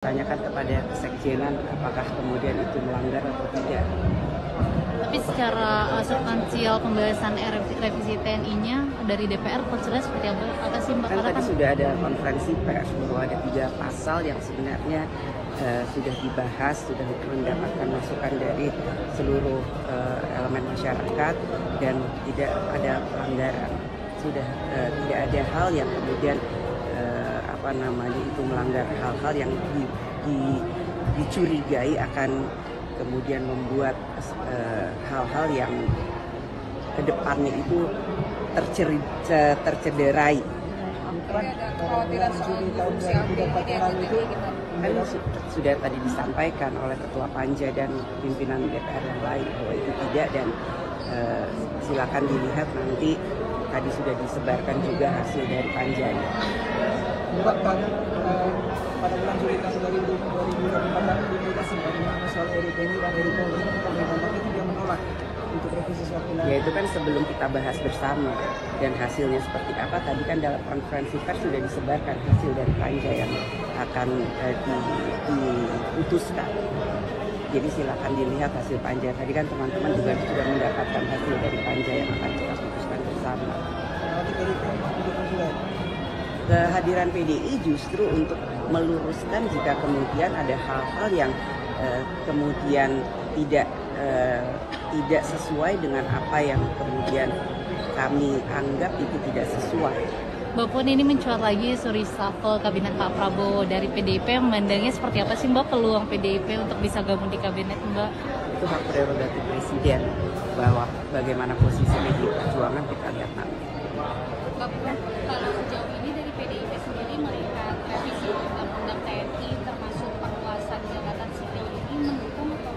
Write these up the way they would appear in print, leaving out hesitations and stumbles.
Tanyakan kepada kesekjenan apakah kemudian itu melanggar atau tidak. Tapi secara substansial pembahasan revisi TNI-nya dari DPR konselnya seperti apa sih Mbak? Kan tadi sudah ada konferensi pers bahwa ada 3 pasal yang sebenarnya sudah dibahas, sudah mendapatkan masukan dari seluruh elemen masyarakat dan tidak ada pelanggaran. Sudah tidak ada hal yang kemudian itu melanggar hal-hal yang dicurigai akan kemudian membuat hal-hal yang kedepannya itu tercederai. Kan sudah tadi disampaikan oleh Ketua Panja dan pimpinan DPR yang lain bahwa itu tidak, dan silakan dilihat nanti tadi sudah disebarkan juga hasil dari Panjanya. Mbak, pada bulan Juli tahun 2024 lalu diputasi bagaimana soal RUU dan RUU ini pemerintah itu dia menolak untuk revisi soal Ya itu kan sebelum kita bahas bersama, dan hasilnya seperti apa tadi kan dalam konferensi pers sudah disebarkan hasil dari Panja yang akan diputuskan. Jadi silakan dilihat hasil Panja. Tadi kan teman-teman juga sudah mendapatkan hasil dari Panja yang akan kita putuskan bersama. Kehadiran PDI justru untuk meluruskan jika kemudian ada hal-hal yang kemudian tidak sesuai dengan apa yang kemudian kami anggap itu tidak sesuai. Mbak Puan, ini mencuat lagi isu reshuffle kabinet Pak Prabowo dari PDIP, memandangnya seperti apa sih Mbak peluang PDIP untuk bisa gabung di kabinet Mbak? Itu hak prerogatif Presiden, bahwa bagaimana posisi PDI Perjuangan kita lihat nanti. Mbak Puan, kalau sejauh ini dari PDIP sendiri melihat revisi undang-undang TNI termasuk perluasan jabatan sipil ini mendukung atau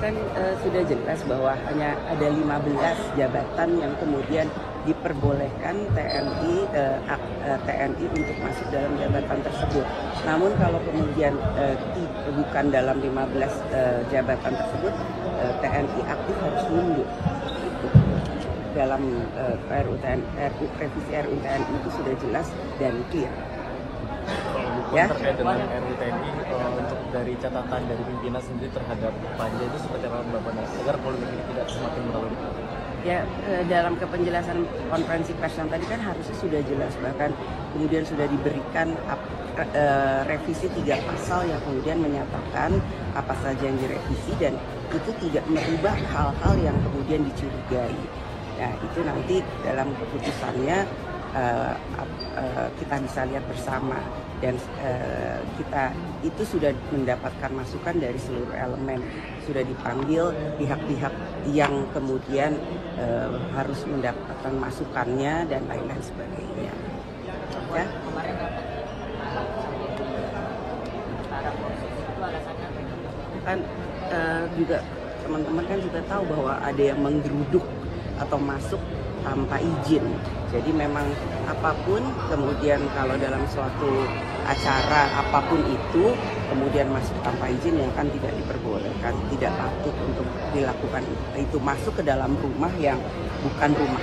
Kan sudah jelas bahwa hanya ada 15 jabatan yang kemudian diperbolehkan TNI untuk masuk dalam jabatan tersebut. Namun kalau kemudian bukan dalam 15 jabatan tersebut, TNI aktif harus mundur. Dalam revisi RUU TNI itu sudah jelas dan clear. Ya? Terkait dengan RUU TNI, untuk dari catatan dari pimpinan sendiri terhadap Panja itu seperti apa Mbak Puan, agar polemik ini tidak semakin berlarut? Ya, dalam kepenjelasan konferensi pers yang tadi kan harusnya sudah jelas, bahkan kemudian sudah diberikan revisi 3 pasal yang kemudian menyatakan apa saja yang direvisi dan itu tidak merubah hal-hal yang kemudian dicurigai. Nah itu nanti dalam keputusannya kita bisa lihat bersama, dan kita itu sudah mendapatkan masukan dari seluruh elemen, sudah dipanggil pihak-pihak yang kemudian harus mendapatkan masukannya dan lain-lain sebagainya. Ya. Kan juga teman-teman kan juga tahu bahwa ada yang menggeruduk atau masuk tanpa izin. Jadi memang apapun kemudian kalau dalam suatu acara apapun itu kemudian masuk tanpa izin yang kan tidak diperbolehkan, tidak patut untuk dilakukan itu, masuk ke dalam rumah yang bukan rumah.